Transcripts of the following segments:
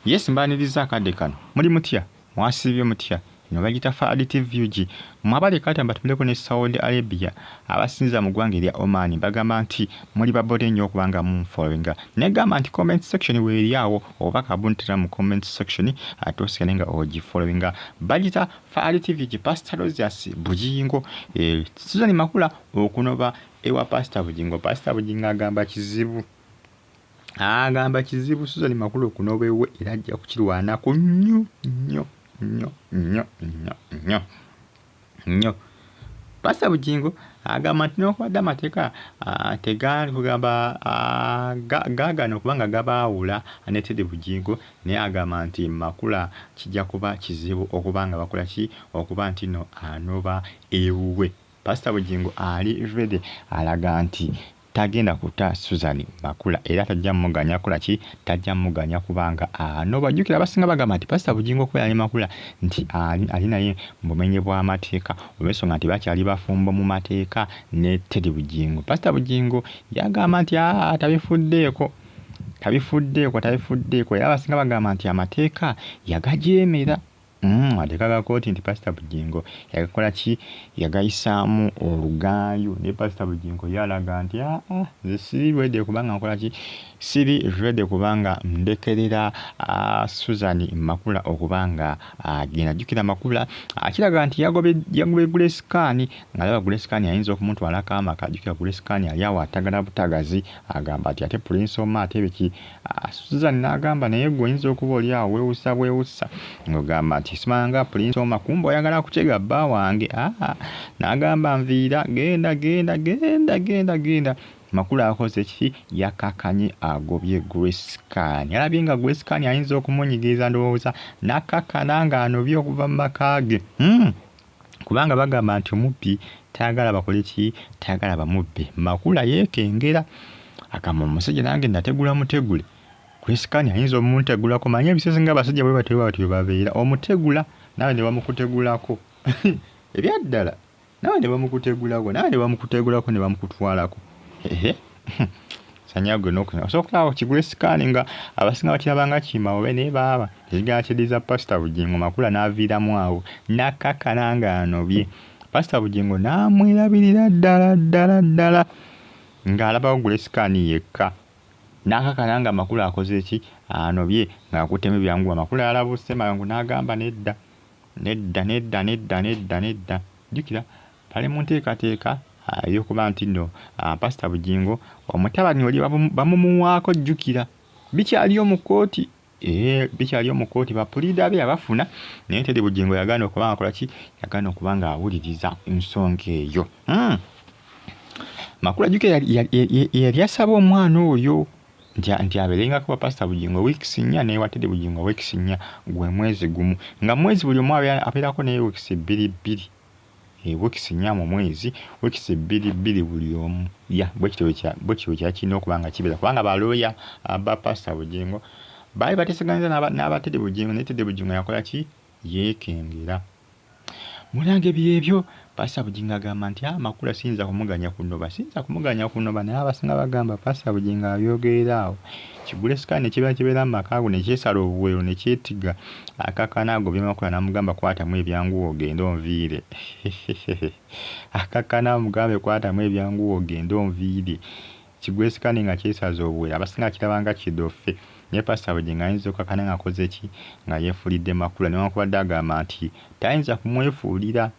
Yes mbaniriza akadde kano muli mutya mwasibye mutya ino bagita Faadi TV UG mwabale kata mbatumileko ne Saudi Arabia abasinza mu ggwanga erya Oman bagamba nti muli babode nnyo okubanga munfollowinga negamba nti comment section weeri awo oba kabuntira mu comment section atosikane nga ogifollowinga bagita Faadi TV UG Pastor Rosias Bujingo Susan Makula okunoba ewa Pastor Bujingo agamba kizibu Susan Makula okunoba ewe era ajja kukirwanako nnyo Pastor Bujingo agamba nti n'okubadde amateeka tegaali kugamba gaagana okubanga gabaawula ne Teddy Bujingo naye agamba nti Makula kijja kuba kizibu okubanga bakola ki okuba nti no anoba ewuwe. Pastor Bujingo ali ready alaga nti tagenda kuta Susan Makula era tajja muganya kola ki tajja muganya kubanga no bajukira abasinga bagamba nti Pastor Bujingo ko yali Makula nti ali naye mumenye bwa mateeka olw'ensonga nti bakyali bafumbo mu mateeka ne Teddy Bujingo. Pastor Bujingo yagamba nti tabifuddeeko era abasinga bagamba nti amateeka yagajeemera Ateka gakooti nti Pastor Bujingo yagakola ki yagayisaamu olugaayo ne Pastor Bujingo yalaga nti nze siri ready kubanga nkola ki siri ready kubanga ndekerera Susan Makula okubanga agenda jukira Makula akiraga nti yagobe Grace Khan ngalaba Grace Khan ayinza okumutwala akama kajukira Grace Khan yali awo atagala butagazi agamba ati ate Prince Omar atebeki Susan n'agamba naye gwe oyinza okuba oli awo weewusa ng'ogamba ati simanga Prince Omar kumba oyagala kukyega bba wange n'agamba nviira genda Makula akoze ki yakakanye agobye Grace Khan alabye nga Grace Khan ayinza okumunyigiriza ndowooza n'akakana ng'anobye okuva mu makaage kubanga bagamba nti omubbi tayagala bakole ki tayagala bamubbe. Makula yeekengera agamba omusajja nange nategula mutegule Grace Khan ayinza omuntegulako manye ebisese nga abasajja bwe batyo babeera omutegula nawe ne bamukutegulako ebyaddala nawe ne bamukutegulako ne bamukutwalako sanyago nokuna osokulaawo ki Grace Khan nga abasinga bakirabanga kima obe ne baaba ekigaa kyediza Pastor Bujingo Makula n'aviiramu awo n'akakana ng'anobye Pastor Bujingo n'amwerabirira ddala ng'alabawo Grace Khan yekka n'akakana nga Makula akoze ki anobye ng'akutema ebyanguwa Makula yalabuse mangu n'agamba nedda jukira pale mu nteekateeka y'okuba nti nno Pastor Bujingo omutabani oli bamumuwaako jjukira bikyali omu kkooti bapuliida be abafuna naye Teddy Bujingo yagaana okubanga akola ki yagaana okubanga awuliriza ensonga eyo. Makula jjukira yali asaba omwana oyo nti abeerengako Pastor Bujingo weeks 4 naye wa Teddy Bujingo weeks 4 gwe mwezi gumu nga mwezi buli omu abeerako naye weeks 2 weeks 4 mu mwezi weeks 2 buli omu bwe kityo kyakirina okubanga kibeera kubanga balooya aba Pastor Bujingo baali bateeseganyiza n'aba Teddy Bujingo naye Teddy Bujingo yakola ki yeekengera mulange byebyo. Pastor Bujingo agamba nti Makula siyinza kumuganya kunoba naye abasinga bagamba Pastor Bujingo abyogerera awo Grace Khan kibeera mu makaago ne kyesala obuwero ne kyetiga akakana agobye Makula n'amugamba kwatamu ebyanguwa ogende onviire akakana amugambe kwatamu ebyanguwa ogende onviire Grace Khan nga kyesaza obuwero abasinga kirabanga kidoffe naye Pastor Bujingo ayinza okakana ng'akoze ki nga yeefulidde Makula newankubadde agamba nti tayinza kumwefuulira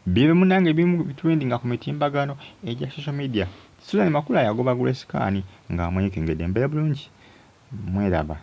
bye munange bitrendinga ku mitimbagano egya social media. Susan Makula yagoba Grace Khan ng'amwekengedde mbeera bulungi mweraba.